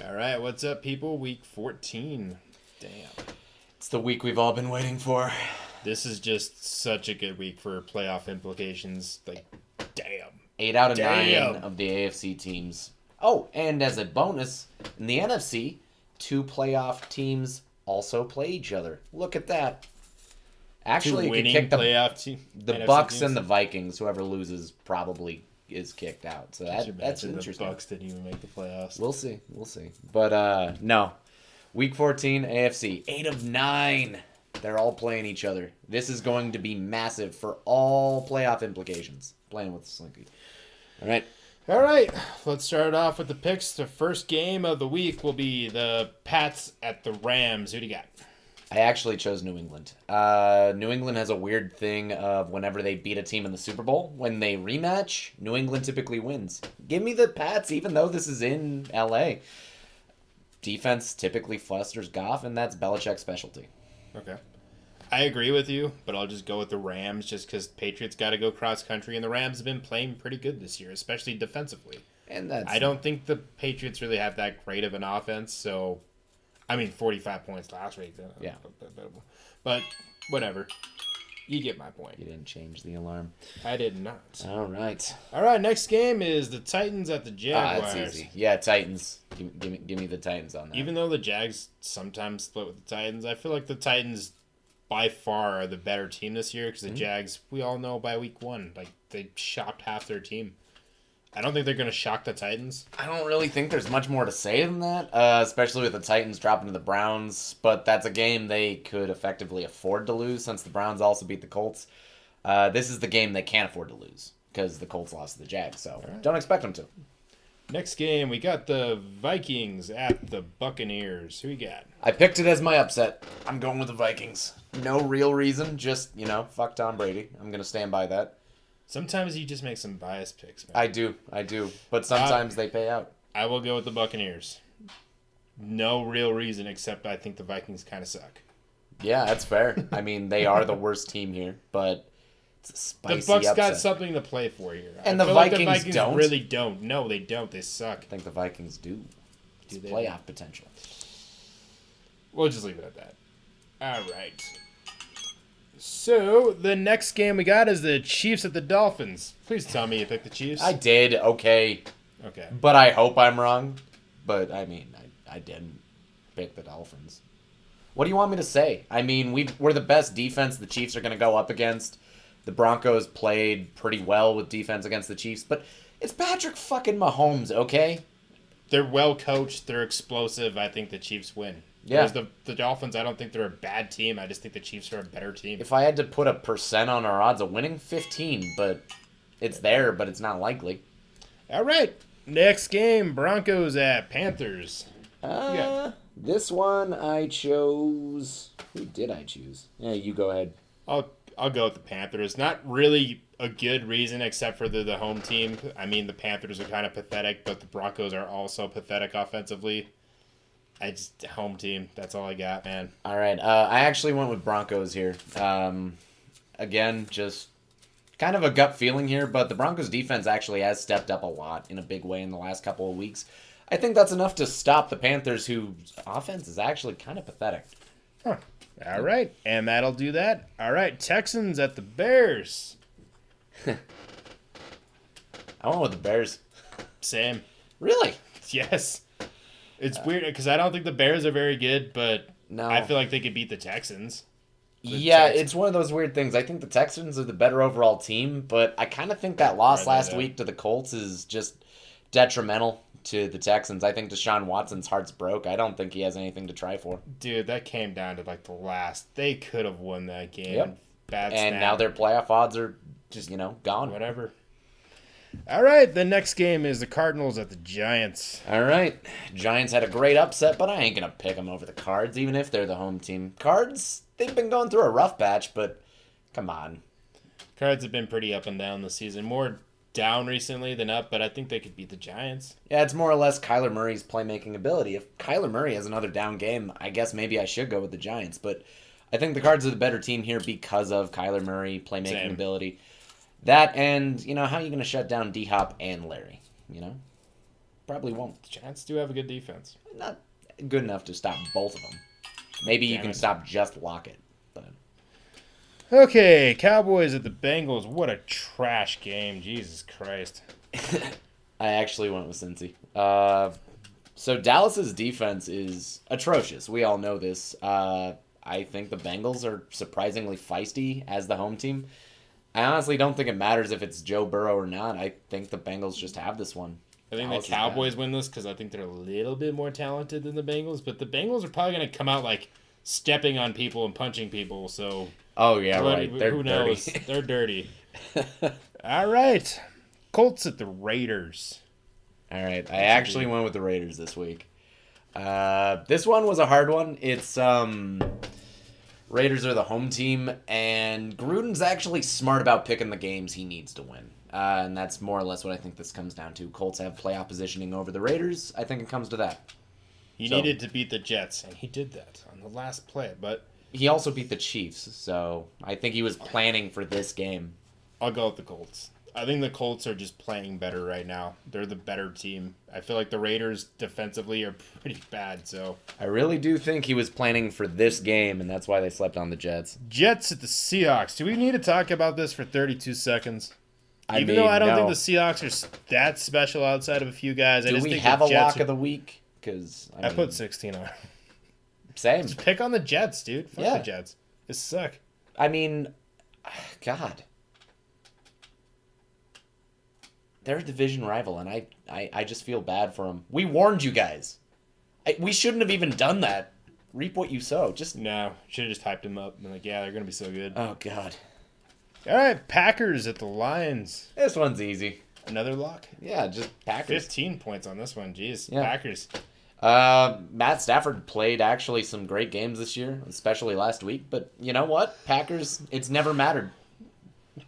All right, what's up, people? Week 14. Damn. It's the week we've all been waiting for. This is just such a good week for playoff implications. Like, damn. 8 out of 9 Damn. of the AFC teams. Oh, and as a bonus, in the NFC, 2 playoff teams also play each other. Look at that. Actually, Two you could winning kick the playoff team. the NFC Bucks teams. and the Vikings. Whoever loses probably is kicked out. So Could you that's imagine interesting. The Bucks didn't even make the playoffs. We'll see. But no. Week 14, AFC. 8 of 9. They're all playing each other. This is going to be massive for all playoff implications. Playing with Slinky. All right. All right, let's start off with the picks. The first game of the week will be the Pats at the Rams. Who do you got? I actually chose New England. New England has a weird thing of whenever they beat a team in the Super Bowl, when they rematch, New England typically wins. Give me the Pats, even though this is in L.A. Defense typically flusters Goff, and that's Belichick's specialty. Okay. I agree with you, but I'll just go with the Rams just because Patriots got to go cross-country, and the Rams have been playing pretty good this year, especially defensively. And that's I don't think the Patriots really have that great of an offense, so... 45 points last week. Yeah. But whatever. You get my point. You didn't change the alarm. I did not. All right. All right, next game is the Titans at the Jaguars. That's easy. Yeah, Titans. Give me the Titans on that. Even though the Jags sometimes split with the Titans, I feel like the Titans by far are the better team this year because the Jags, we all know by week 1, like they shocked half their team. I don't think they're going to shock the Titans. I don't really think there's much more to say than that, especially with the Titans dropping to the Browns. But that's a game they could effectively afford to lose since the Browns also beat the Colts. This is the game they can't afford to lose because the Colts lost to the Jags. So don't expect them to. Next game, we got the Vikings at the Buccaneers. Who you got? I picked it as my upset. I'm going with the Vikings. No real reason, just, fuck Tom Brady. I'm going to stand by that. Sometimes you just make some biased picks, man. I do. But sometimes they pay out. I will go with the Buccaneers. No real reason except I think the Vikings kind of suck. Yeah, that's fair. I mean, they are the worst team here, but it's a spicy The Bucks upset. got something to play for here. And I the feel like Vikings don't? really don't. No, they don't. They suck. I think the Vikings do. It's Do they? playoff potential. We'll just leave it at that. All right. So, the next game we got is the Chiefs at the Dolphins. Please tell me you picked the Chiefs. I did, okay. Okay. But I hope I'm wrong. But, I didn't pick the Dolphins. What do you want me to say? We're the best defense the Chiefs are going to go up against. The Broncos played pretty well with defense against the Chiefs. But it's Patrick fucking Mahomes, okay? They're well coached. They're explosive. I think the Chiefs win. Yeah. Whereas the Dolphins, I don't think they're a bad team. I just think the Chiefs are a better team. If I had to put a percent on our odds of winning, 15. But it's there, but it's not likely. All right. Next game, Broncos at Panthers. This one I chose... Who did I choose? Yeah, you go ahead. I'll go with the Panthers. Not really a good reason except for the home team. The Panthers are kind of pathetic, but the Broncos are also pathetic offensively. Home team. That's all I got, man. All right. I actually went with Broncos here. Again, just kind of a gut feeling here, but the Broncos defense actually has stepped up a lot in a big way in the last couple of weeks. I think that's enough to stop the Panthers, whose offense is actually kind of pathetic. Huh. All right. And that'll do that. All right. Texans at the Bears. I went with the Bears. Same. Really? Yes. It's weird because I don't think the Bears are very good, but No. I feel like they could beat the Texans. It's one of those weird things. I think the Texans are the better overall team, but I kind of think that loss last week to the Colts is just detrimental to the Texans. I think Deshaun Watson's heart's broke. I don't think he has anything to try for. Dude, that came down to the last. They could have won that game. Yep. Bad And snap. now their playoff odds are just, gone. Whatever. All right, the next game is the Cardinals at the Giants. All right. Giants had a great upset, but I ain't going to pick them over the Cards, even if they're the home team. Cards, they've been going through a rough patch, but come on. Cards have been pretty up and down this season. More down recently than up, but I think they could beat the Giants. Yeah, it's more or less Kyler Murray's playmaking ability. If Kyler Murray has another down game, I guess maybe I should go with the Giants, but I think the Cards are the better team here because of Kyler Murray playmaking ability. That and, how are you going to shut down D-Hop and Larry, Probably won't. The Giants do have a good defense. Not good enough to stop both of them. Maybe you can stop just Lockett. But Okay, Cowboys at the Bengals. What a trash game. Jesus Christ. I actually went with Cincy. So Dallas's defense is atrocious. We all know this. I think the Bengals are surprisingly feisty as the home team. I honestly don't think it matters if it's Joe Burrow or not. I think the Bengals just have this one. I think the Cowboys win this because I think they're a little bit more talented than the Bengals, but the Bengals are probably going to come out like stepping on people and punching people. So, oh yeah, right. They're who dirty. knows? They're dirty. All right, Colts at the Raiders. All right, I actually went with the Raiders this week. This one was a hard one. It's Raiders are the home team, and Gruden's actually smart about picking the games he needs to win. And that's more or less what I think this comes down to. Colts have playoff positioning over the Raiders. I think it comes to that. He needed to beat the Jets, and he did that on the last play. But he also beat the Chiefs, so I think he was planning for this game. I'll go with the Colts. I think the Colts are just playing better right now. They're the better team. I feel like the Raiders defensively are pretty bad, so... I really do think he was planning for this game, and that's why they slept on the Jets. Jets at the Seahawks. Do we need to talk about this for 32 seconds? Even though I don't think the Seahawks are that special outside of a few guys. Do we have a lock of the week? Because I put 16 on. Same. Just pick on the Jets, dude. Fuck the Jets. They suck. I mean, God. They're a division rival, and I just feel bad for them. We warned you guys. We shouldn't have even done that. Reap what you sow. No, should have just hyped them up. And like, yeah, they're going to be so good. Oh, God. All right, Packers at the Lions. This one's easy. Another lock? Yeah, just Packers. 15 points on this one. Jeez, yeah. Packers. Matt Stafford played actually some great games this year, especially last week. But you know what? Packers, it's never mattered.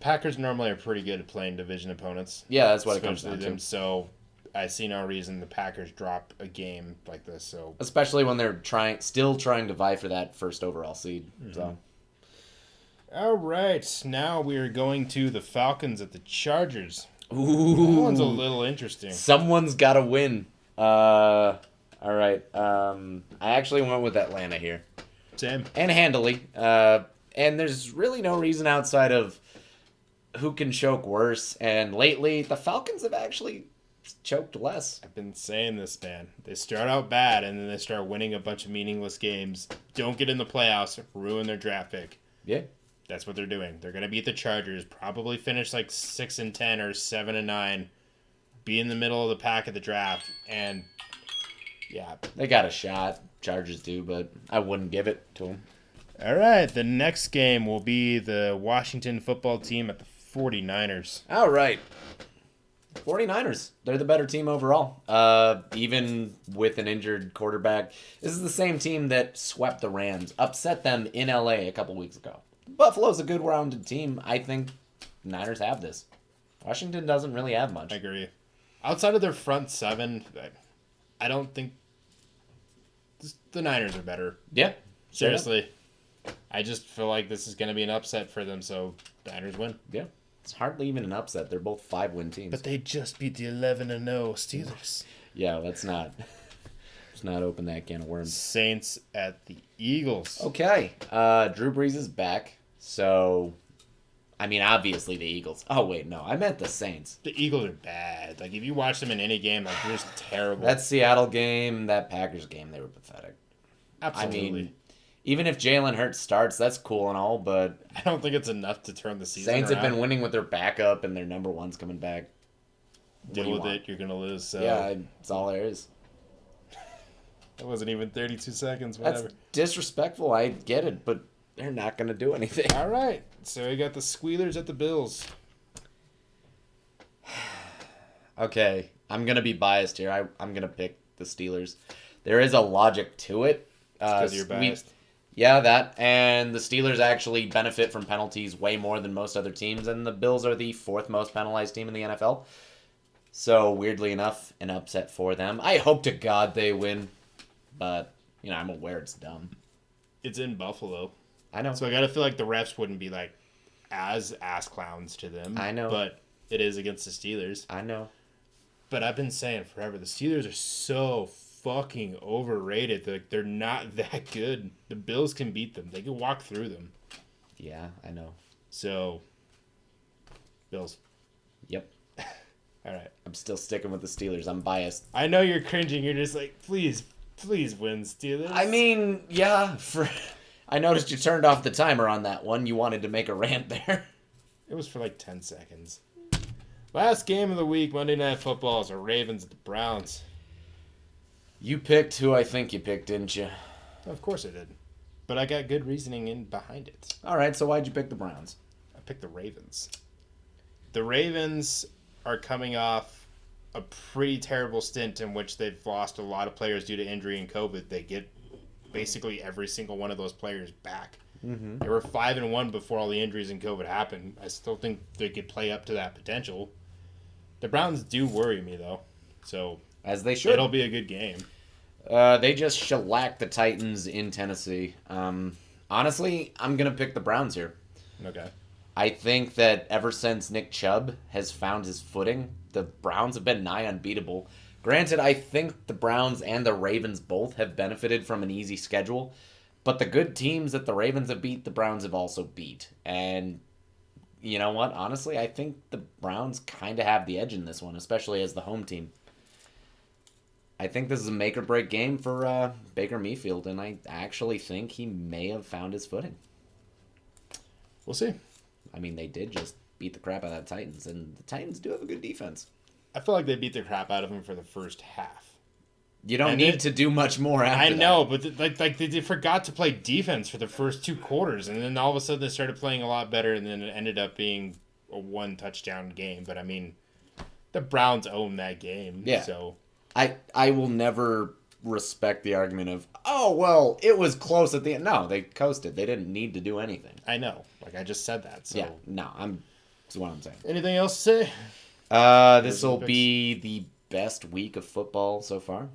Packers normally are pretty good at playing division opponents. Yeah, that's what it comes down to. So I see no reason the Packers drop a game like this. So especially when they're still trying to vie for that first overall seed. Mm-hmm. So. All right, now we are going to the Falcons at the Chargers. Ooh, that one's a little interesting. Someone's got to win. All right, I actually went with Atlanta here. Same. And handily. And there's really no reason outside of who can choke worse. And lately, the Falcons have actually choked less. I've been saying this, man. They start out bad, and then they start winning a bunch of meaningless games. Don't get in the playoffs, ruin their draft pick. Yeah. That's what they're doing. They're going to beat the Chargers, probably finish like 6-10 or 7-9, be in the middle of the pack at the draft, and yeah. They got a shot. Chargers do, but I wouldn't give it to them. All right, the next game will be the Washington football team at the 49ers. All right. 49ers. They're the better team overall. Even with an injured quarterback. This is the same team that swept the Rams, upset them in LA a couple weeks ago. Buffalo's a good rounded team. I think Niners have this. Washington doesn't really have much. I agree. Outside of their front seven, I don't think the Niners are better. Yeah. Seriously. I just feel like this is going to be an upset for them, so the Niners win. Yeah. It's hardly even an upset. They're both 5-win teams. But they just beat the 11-0 Steelers. Yeah, let's not open that can of worms. Saints at the Eagles. Okay. Drew Brees is back. So, I mean, obviously the Eagles. Oh, wait, no. I meant the Saints. The Eagles are bad. Like, if you watch them in any game, like, they're just terrible. That Seattle game, that Packers game, they were pathetic. Absolutely. I mean, even if Jalen Hurts starts, that's cool and all, but... I don't think it's enough to turn the season Saints around. have been winning with their backup, and their number one's coming back. Deal with it. You're going to lose. So. Yeah, that's all there is. That wasn't even 32 seconds. Whatever. That's disrespectful. I get it, but they're not going to do anything. All right. So we got the Squealers at the Bills. Okay. I'm going to be biased here. I'm going to pick the Steelers. There is a logic to it. Because you're biased. Yeah, that. And the Steelers actually benefit from penalties way more than most other teams, and the Bills are the fourth most penalized team in the NFL. So, weirdly enough, an upset for them. I hope to God they win, but, you know, I'm aware it's dumb. It's in Buffalo. I know. So I got to feel like the refs wouldn't be, like, as ass clowns to them. I know. But it is against the Steelers. I know. But I've been saying forever, the Steelers are so fucking overrated. They're not that good. The Bills can beat them. They can walk through them. Yeah, I know. So, Bills. Yep. All right. I'm still sticking with the Steelers. I'm biased. I know you're cringing. You're just like, please win, Steelers. I mean, yeah. I noticed you turned off the timer on that one. You wanted to make a rant there. It was for like 10 seconds. Last game of the week, Monday Night Football, is the Ravens at the Browns. You picked who I think you picked, didn't you? Of course I did. But I got good reasoning in behind it. All right, so why'd you pick the Browns? I picked the Ravens. The Ravens are coming off a pretty terrible stint in which they've lost a lot of players due to injury and COVID. They get basically every single one of those players back. Mm-hmm. They were 5-1 before all the injuries and COVID happened. I still think they could play up to that potential. The Browns do worry me, though. So as they should. It'll be a good game. They just shellacked the Titans in Tennessee. Honestly, I'm going to pick the Browns here. Okay. I think that ever since Nick Chubb has found his footing, the Browns have been nigh unbeatable. Granted, I think the Browns and the Ravens both have benefited from an easy schedule, but the good teams that the Ravens have beat, the Browns have also beat. And you know what? Honestly, I think the Browns kind of have the edge in this one, especially as the home team. I think this is a make-or-break game for Baker Mayfield, and I actually think he may have found his footing. We'll see. I mean, they did just beat the crap out of the Titans, and the Titans do have a good defense. I feel like they beat the crap out of him for the first half. You don't need to do much more after that. I know, but they forgot to play defense for the first 2 quarters, and then all of a sudden they started playing a lot better, and then it ended up being a 1-touchdown game. But, I mean, the Browns own that game. Yeah. So I will never respect the argument of, oh, well, it was close at the end. No, they coasted. They didn't need to do anything. I know. Like, I just said that. So. Yeah, no, that's what I'm saying. Anything else to say? This will be the best week of football so far.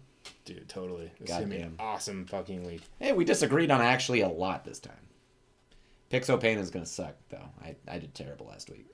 Dude, totally. This is going to be an awesome fucking week. Hey, we disagreed on actually a lot this time. Pixo Pain is going to suck, though. I did terrible last week.